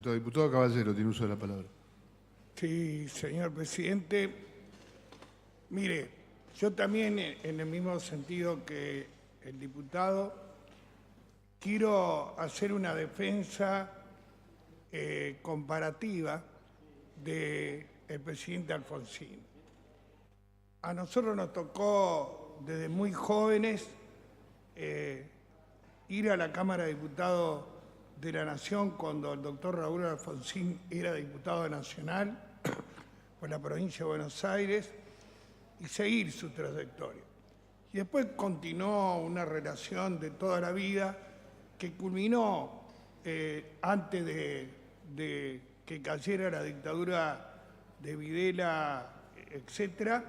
Diputado Caballero, tiene uso de la palabra. Sí, señor presidente. Mire, yo también, en el mismo sentido que el diputado, quiero hacer una defensa comparativa del presidente Alfonsín. A nosotros nos tocó desde muy jóvenes ir a la Cámara de Diputados de la Nación cuando el doctor Raúl Alfonsín era diputado nacional por la provincia de Buenos Aires y seguir su trayectoria. Y después continuó una relación de toda la vida que culminó antes de que cayera la dictadura de Videla, etcétera,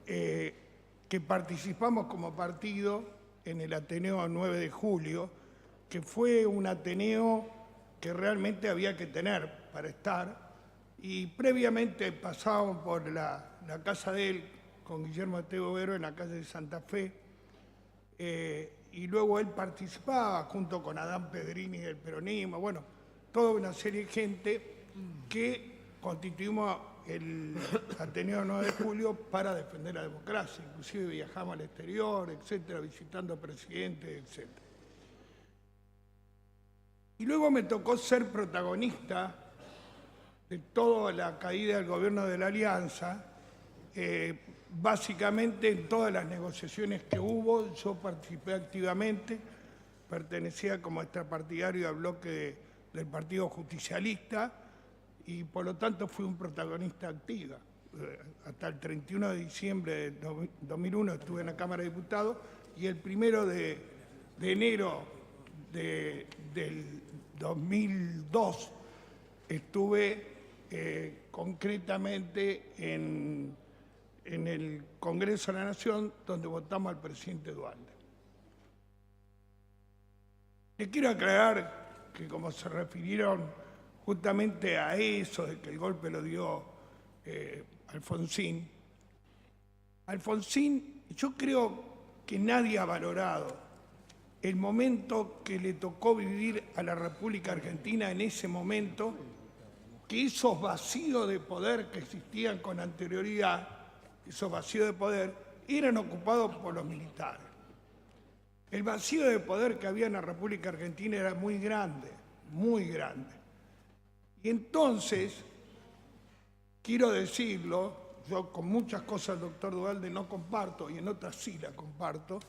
que participamos como partido en el Ateneo 9 de Julio, que fue un Ateneo que realmente había que tener para estar, y previamente pasábamos por la casa de él con Guillermo Estego Vero en la calle de Santa Fe, y luego él participaba junto con Adán Pedrini del peronismo, bueno, toda una serie de gente que constituimos el Ateneo 9 de Julio para defender la democracia, inclusive viajamos al exterior, etcétera, visitando presidentes, etcétera. Y luego me tocó ser protagonista de toda la caída del gobierno de la Alianza, básicamente en todas las negociaciones que hubo. Yo participé activamente, pertenecía como extrapartidario al bloque del Partido Justicialista y por lo tanto fui un protagonista activa. Hasta el 31 de diciembre de 2001 estuve en la Cámara de Diputados y el 1 de enero del 2002 estuve concretamente en el Congreso de la Nación, donde votamos al presidente Dualde. Le quiero aclarar que, como se refirieron justamente a eso, de que el golpe lo dio Alfonsín, yo creo que nadie ha valorado el momento que le tocó vivir a la República Argentina en ese momento, que esos vacíos de poder que existían con anterioridad, esos vacíos de poder, eran ocupados por los militares. El vacío de poder que había en la República Argentina era muy grande, muy grande. Y entonces, quiero decirlo, yo con muchas cosas del doctor Duhalde no comparto, y en otras sí la comparto,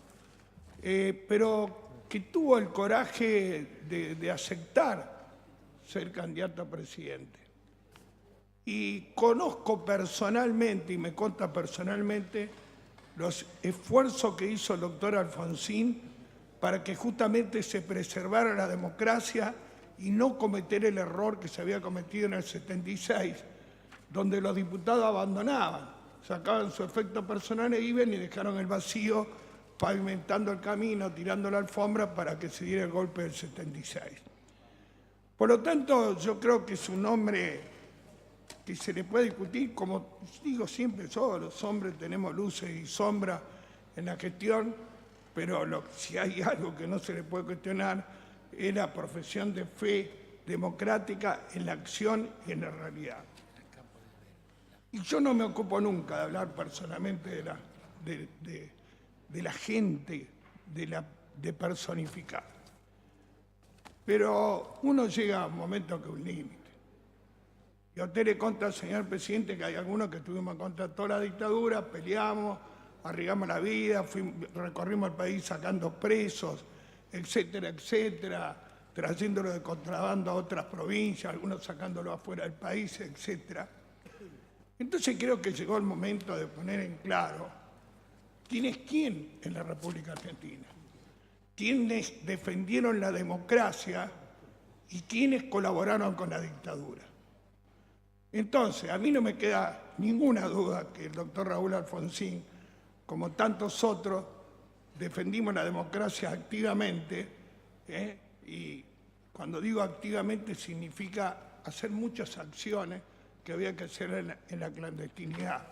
pero que tuvo el coraje de aceptar ser candidato a presidente. Y conozco personalmente, y me consta personalmente, los esfuerzos que hizo el doctor Alfonsín para que justamente se preservara la democracia y no cometer el error que se había cometido en el 76, donde los diputados abandonaban, sacaban su efecto personal e iban y dejaron el vacío, pavimentando el camino, tirando la alfombra para que se diera el golpe del 76. Por lo tanto, yo creo que es un hombre que se le puede discutir, como digo siempre yo, los hombres tenemos luces y sombras en la gestión, pero si hay algo que no se le puede cuestionar es la profesión de fe democrática en la acción y en la realidad. Y yo no me ocupo nunca de hablar personalmente de la gente, de personificar. Pero uno llega a un momento que es un límite. Y a usted le consta, señor presidente, que hay algunos que estuvimos contra toda la dictadura, peleamos, arriesgamos la vida, recorrimos el país sacando presos, etcétera, etcétera, trayéndolo de contrabando a otras provincias, algunos sacándolo afuera del país, etcétera. Entonces creo que llegó el momento de poner en claro quién es quién en la República Argentina, quiénes defendieron la democracia y quiénes colaboraron con la dictadura. Entonces, a mí no me queda ninguna duda que el doctor Raúl Alfonsín, como tantos otros, defendimos la democracia activamente, y cuando digo activamente significa hacer muchas acciones que había que hacer en la clandestinidad.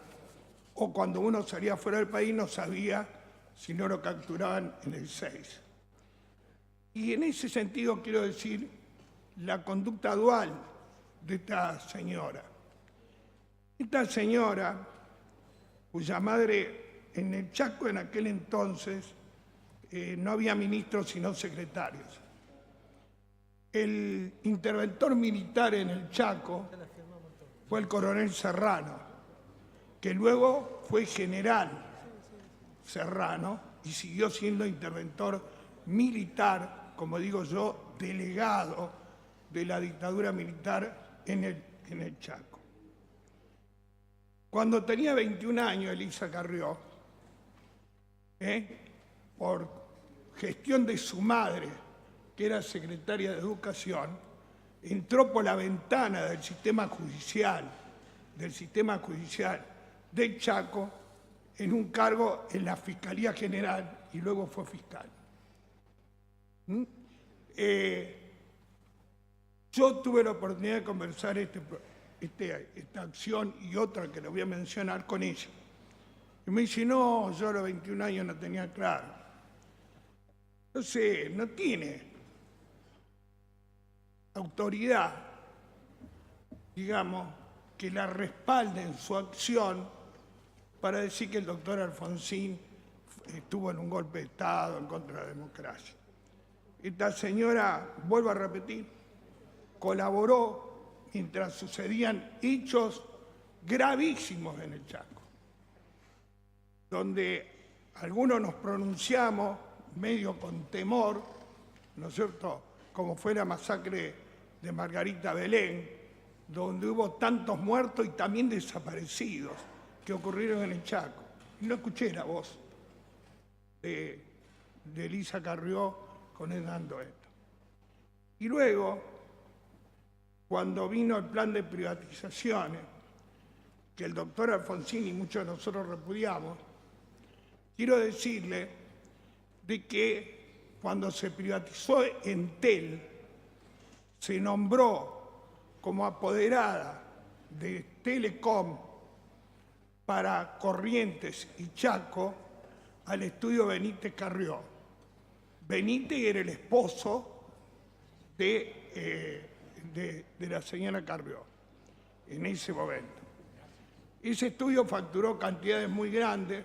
O cuando uno salía fuera del país no sabía si no lo capturaban en el 6. Y en ese sentido quiero decir, la conducta dual de esta señora. Esta señora, cuya madre en el Chaco en aquel entonces no había ministros sino secretarios. El interventor militar en el Chaco fue el coronel Serrano, que luego fue general Serrano y siguió siendo interventor militar, como digo yo, delegado de la dictadura militar en el Chaco. Cuando tenía 21 años, Elisa Carrió, por gestión de su madre, que era secretaria de Educación, entró por la ventana del sistema judicial del Chaco en un cargo en la Fiscalía General y luego fue fiscal. Yo tuve la oportunidad de conversar esta acción y otra que le voy a mencionar con ella. Y me dice, no, yo a los 21 años no tenía claro. Entonces, no tiene autoridad, digamos, que la respalde en su acción para decir que el doctor Alfonsín estuvo en un golpe de Estado en contra de la democracia. Esta señora, vuelvo a repetir, colaboró mientras sucedían hechos gravísimos en el Chaco, donde algunos nos pronunciamos medio con temor, ¿no es cierto?, como fue la masacre de Margarita Belén, donde hubo tantos muertos y también desaparecidos que ocurrieron en el Chaco. Y no escuché la voz de Elisa Carrió condenando esto. Y luego, cuando vino el plan de privatizaciones, que el doctor Alfonsín y muchos de nosotros repudiamos, quiero decirle de que cuando se privatizó Entel, se nombró como apoderada de Telecom para Corrientes y Chaco al estudio Benítez Carrió. Benítez era el esposo de la señora Carrió en ese momento. Ese estudio facturó cantidades muy grandes.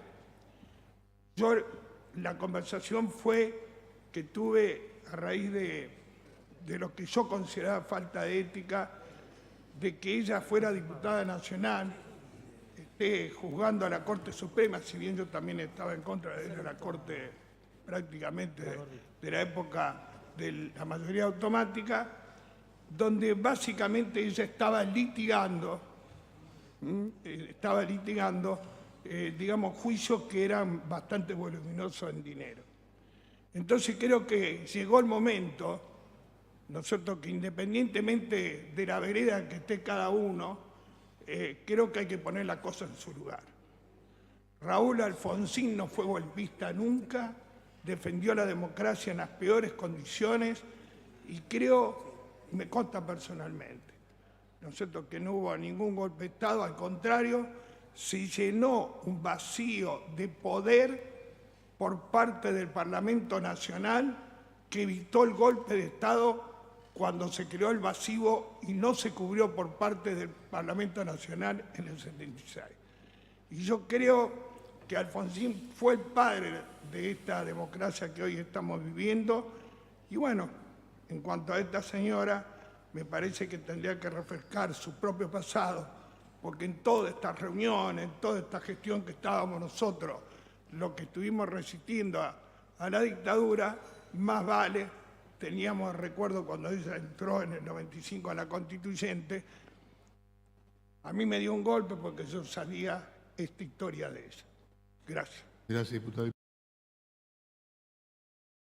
La conversación fue que tuve a raíz de lo que yo consideraba falta de ética, de que ella fuera diputada nacional, esté juzgando a la Corte Suprema, si bien yo también estaba en contra de la Corte prácticamente de la época de la mayoría automática, donde básicamente ella estaba litigando, digamos, juicios que eran bastante voluminosos en dinero. Entonces creo que llegó el momento, ¿no es cierto?, que independientemente de la vereda en que esté cada uno, creo que hay que poner la cosa en su lugar. Raúl Alfonsín no fue golpista nunca, defendió la democracia en las peores condiciones y creo, me consta personalmente, ¿no es cierto?, que no hubo ningún golpe de Estado, al contrario, se llenó un vacío de poder por parte del Parlamento Nacional que evitó el golpe de Estado cuando se creó el vacío y no se cubrió por parte del Parlamento Nacional en el 76. Y yo creo que Alfonsín fue el padre de esta democracia que hoy estamos viviendo. Y bueno, en cuanto a esta señora, me parece que tendría que refrescar su propio pasado, porque en todas estas reuniones, en toda esta gestión que estábamos nosotros, lo que estuvimos resistiendo a la dictadura, más vale, teníamos el recuerdo cuando ella entró en el 95 a la Constituyente, a mí me dio un golpe porque yo sabía esta historia de ella. Gracias. Gracias, diputado.